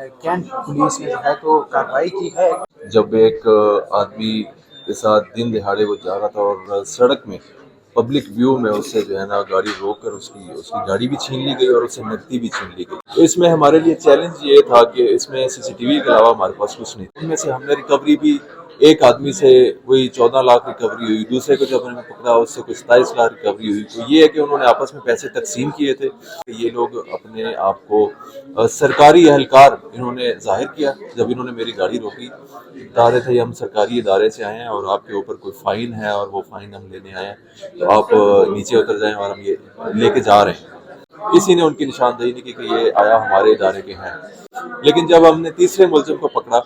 Cantt police ने जो है तो कार्रवाई की है। जब एक आदमी के साथ दिन दिहाड़े वो जा रहा था और सड़क में पब्लिक व्यू में उससे जो है ना गाड़ी रोक कर उसकी उसकी गाड़ी भी छीन ली गई और उससे नकदी भी छीन ली गई। तो इसमें हमारे लिए चैलेंज ये था कि इसमें सीसीटीवी के अलावा हमारे पास कुछ नहीं था। इनमें से हमने रिकवरी भी एक आदमी से वही 14 लाख रिकवरी हुई, दूसरे को जब हमने पकड़ा उससे कुछ 27 लाख रिकवरी हुई। तो ये है कि उन्होंने आपस में पैसे तकसीम किए थे। ये लोग अपने आप को सरकारी एहलकार इन्होंने जाहिर किया जब इन्होंने मेरी गाड़ी रोकी। बता रहे थे हम सरकारी इदारे से आए हैं और आपके ऊपर कोई फ़ाइन है और वो फ़ाइन हम लेने आए हैं, तो आप नीचे उतर जाएं और हम ये लेके जा रहे हैं। किसी ने उनकी निशानदेही नहीं की कि ये आया हमारे इदारे के हैं। लेकिन जब हमने तीसरे मुलजिम को पकड़ा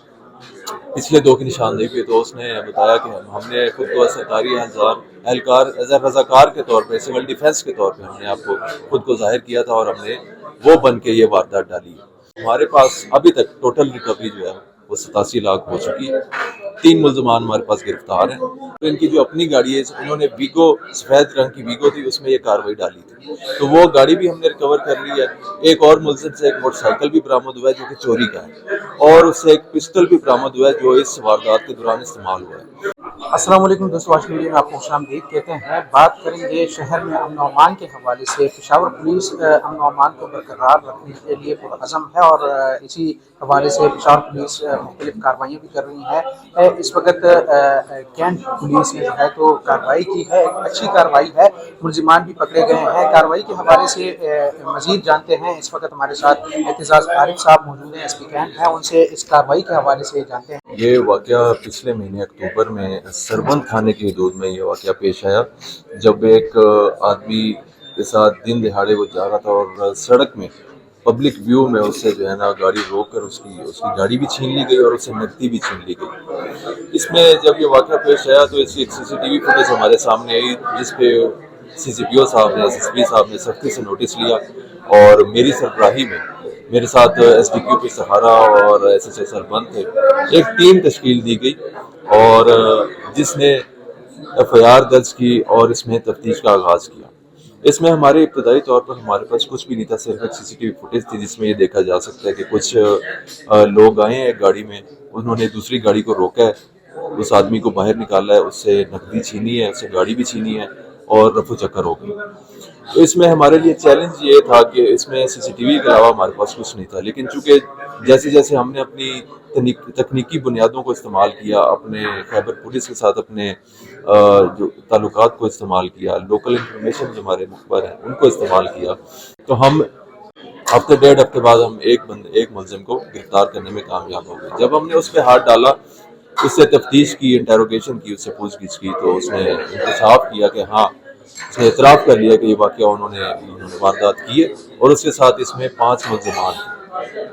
पिछले दो की निशानदेही पे, तो उसने बताया कि हमने खुद को सरकारी एहलकार एज ए रजाकार के तौर पे, सिविल डिफेंस के तौर पे हमने आपको खुद को जाहिर किया था और हमने वो बन के ये वारदात डाली है। हमारे पास अभी तक टोटल रिकवरी जो है वो 87 लाख हो चुकी है। 3 मुल्ज़मान हमारे पास गिरफ्तार हैं। तो इनकी जो अपनी गाड़ी है, इन्होंने वीगो, सफ़ेद रंग की वीगो थी, उसमें ये कार्रवाई डाली थी, तो वो गाड़ी भी हमने रिकवर कर ली है। एक और मुल्ज़िम से एक मोटरसाइकिल भी बरामद हुआ है जो कि चोरी का है, और उससे एक पिस्टल भी बरामद हुआ है जो इस वारदात के दौरान इस्तेमाल हुआ है। अस्सलाम वालेकुम दोस्तों, आज की वीडियो में आपको खुशामदीद कहते हैं। बात करेंगे शहर में अमन अमान के हवाले से। पेशावर पुलिस अमन अमान को बरकरार रखने के लिए पुरअज़म है और इसी हवाले से पेशावर पुलिस मुख्तलिफ कार्रवाइयाँ भी कर रही है। इस वक्त कैंट पुलिस ने जो है तो कार्रवाई की है, एक अच्छी कार्रवाई है, मुलजिमान भी पकड़े गए हैं। कार्रवाई के हवाले से मज़ीद जानते हैं। इस वक्त हमारे साथ एतजाज़ आरिफ साहब मौजूद हैं, एसपी कैंट हैं, उनसे इस कार्रवाई के हवाले से जानते हैं। ये वाक़या पिछले महीने अक्टूबर में सरबंद थाने की हदूद में ये वाक़या पेश आया, जब एक आदमी के साथ दिन दिहाड़े वो जा रहा था और सड़क में पब्लिक व्यू में उससे जो है ना गाड़ी रोक कर उसकी उसकी गाड़ी भी छीन ली गई और उससे नकदी भी छीन ली गई। इसमें जब ये वाक़या पेश आया तो इसकी एक CCTV फुटेज हमारे सामने आई, जिस पे CCPO साहब ने, SSP साहब ने सख्ती से नोटिस लिया और मेरी सरबराही में मेरे साथ SDQP सहारा और SHO सरबंद थे, एक टीम तश्कील दी गई और जिसने FIR दर्ज की और इसमें तफ्तीश का आगाज़ किया। इसमें हमारे इब्तदाई तौर पर हमारे पास कुछ भी नहीं था, सिर्फ एक CCTV फुटेज थी जिसमें ये देखा जा सकता है कि कुछ लोग आए हैं एक गाड़ी में, उन्होंने दूसरी गाड़ी को रोका है, उस आदमी को बाहर निकाला है, उससे नकदी छीनी है, उससे गाड़ी भी छीनी है और रफू चक्कर हो गई। तो इसमें हमारे लिए चैलेंज ये था कि इसमें CCTV के अलावा हमारे पास कुछ नहीं था। लेकिन चूंकि जैसे जैसे हमने अपनी तकनीकी बुनियादों को इस्तेमाल किया, अपने खैबर पुलिस के साथ अपने जो ताल्लुकात को इस्तेमाल किया, लोकल इंफॉर्मेशन जो हमारे मुखबर हैं उनको इस्तेमाल किया, तो हम हफ्ते डेढ़ हफ्ते बाद हम एक मुलजिम को गिरफ्तार करने में कामयाब हो गए। जब हमने उस पर हाथ डाला, उससे तफ्तीश की, इंटेरोगेशन की, उससे पूछगिछ की, तो उसने इंकशाफ किया कि हाँ, उसने इतराफ़ कर लिया कि ये वाक़या उन्होंने वारदात की है और उसके साथ इसमें 5 मुल्ज़िमान हैं।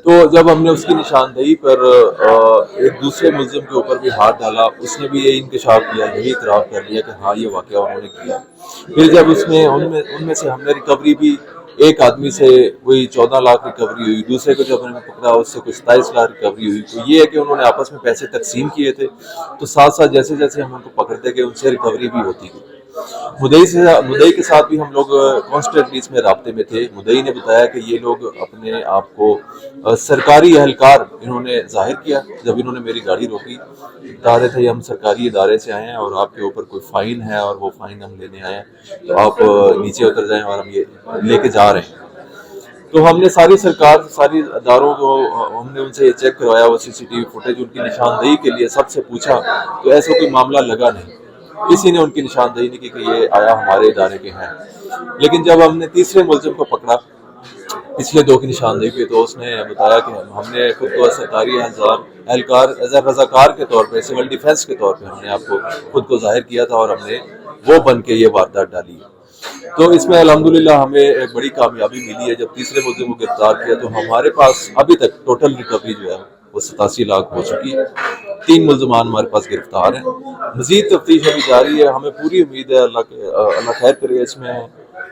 तो जब हमने उसकी निशानदेही पर एक दूसरे मुल्ज़िम के ऊपर भी हाथ डाला, उसने भी यही इंकशाफ किया, यही इतराफ़ कर लिया कि हाँ, ये वाक़या उन्होंने किया। फिर जब उनमें से हमने रिकवरी भी एक आदमी से वही 14 लाख रिकवरी हुई, दूसरे को जब हमने पकड़ा उससे कुछ 27 लाख रिकवरी हुई। तो ये है कि उन्होंने आपस में पैसे तकसीम किए थे, तो साथ साथ जैसे जैसे हम उनको पकड़ते गए उनसे रिकवरी भी होती गई। मुदई के साथ भी हम लोग कॉन्स्टेंटली इसमें राब्ते में थे। मुदई ने बताया कि ये लोग अपने आप को सरकारी एहलकार इन्होंने जाहिर किया जब इन्होंने मेरी गाड़ी रोकी। बता रहे थे हम सरकारी इदारे से आए हैं और आपके ऊपर कोई फ़ाइन है और वो फ़ाइन हम लेने आए हैं, तो आप नीचे उतर जाएं और हम ये लेके जा रहे हैं। तो हमने सारी अदारों को हमने उनसे ये चेक करवाया, वो CCTV फुटेज, उनकी निशानदेही के लिए सबसे पूछा, तो ऐसा कोई मामला लगा नहीं, किसी ने उनकी निशानदेही नहीं की कि ये आया हमारे इदारे के हैं। लेकिन जब हमने तीसरे मुल्जिम को पकड़ा पिछले दो की निशानदेही पे, तो उसने बताया कि हमने खुद को सरकारी एहलकार एज ए रजाकार के तौर पे, सिविल डिफेंस के तौर पे हमने आपको खुद को जाहिर किया था और हमने वो बन के ये वारदात डाली है। तो इसमें अल्हम्दुलिल्लाह हमें एक बड़ी कामयाबी मिली है। जब तीसरे मुल्जिम को गिरफ्तार किया तो हमारे पास अभी तक टोटल रिकवरी जो है वो 87 लाख हो चुकी है। 3 मुल्ज़मान हमारे पास गिरफ्तार हैं, मज़ीद तफ्तीश अभी जारी है। हमें पूरी उम्मीद है अल्लाह खैर करे, इसमें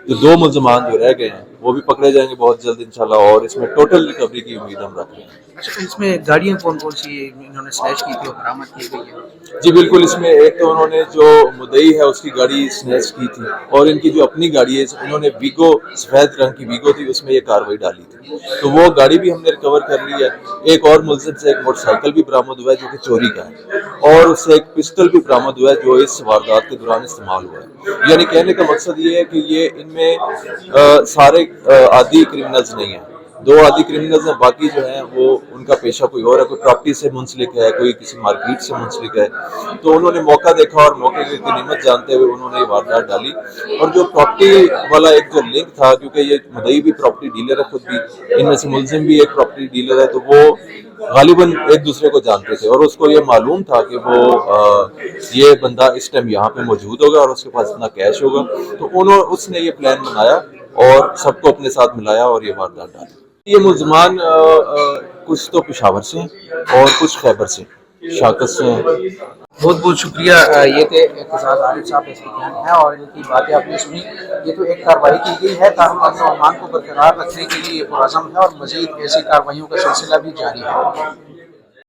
जो 2 मुल्ज़मान जो रह गए हैं وہ بھی پکڑے جائیں گے بہت جلد انشاءاللہ، اور اس میں ٹوٹل ریکوری کی امید ہم رکھ رہے ہیں۔ اچھا، اس میں گاڑیاں کون کون سی انہوں نے سنیچ کی تھی اور برآمد کی گئی ہے؟ جی بالکل، اس میں ایک تو انہوں نے جو مدعی ہے اس کی گاڑی سنیچ کی تھی، اور ان کی جو اپنی گاڑی ہے انہوں نے ویگو، سفید رنگ کی ویگو تھی، اس میں یہ کاروائی ڈالی تھی، تو وہ گاڑی بھی ہم نے ریکور کر لی ہے۔ ایک اور ملزم سے ایک موٹر سائیکل بھی برآمد ہوا ہے جو کہ چوری کا ہے، اور اس سے ایک پسٹل بھی برآمد ہوا ہے جو اس واردات کے دوران استعمال ہوا ہے۔ یعنی کہنے کا مقصد یہ ہے کہ یہ ان میں سارے عادی کرمنلز نہیں ہیں، دو عادی کرمنلز ہیں، باقی جو ہیں وہ ان کا پیشہ کوئی اور ہے، کوئی پراپرٹی سے منسلک ہے، کوئی کسی مارکیٹ سے منسلک ہے، تو انہوں نے موقع دیکھا اور موقع کی غنیمت جانتے ہوئے انہوں نے یہ واردات ڈالی۔ اور جو پراپرٹی والا ایک جو لنک تھا، کیونکہ یہ مدعی بھی پراپرٹی ڈیلر ہے، خود بھی ان میں سے ملزم بھی ایک پراپرٹی ڈیلر ہے، تو وہ غالباً ایک دوسرے کو جانتے تھے، اور اس کو یہ معلوم تھا کہ وہ یہ بندہ اس ٹائم یہاں پہ موجود ہوگا اور اس کے پاس اتنا کیش ہوگا، تو اس نے یہ پلان بنایا اور سب کو اپنے ساتھ ملایا اور یہ واردات ڈالی۔ یہ ملزمان کچھ تو پشاور سے ہیں اور کچھ خیبر سے، شاکس سے ہیں۔ بہت بہت شکریہ، یہ تھے اعتزاز عارف صاحب، اس بیان ہے اور ان کی باتیں آپ نے سنی۔ یہ تو ایک کارروائی کی گئی ہے، تاہم امن و امان کو برقرار رکھنے کے لیے یہ پرعزم ہے اور مزید ایسی کارروائیوں کا سلسلہ بھی جاری ہے۔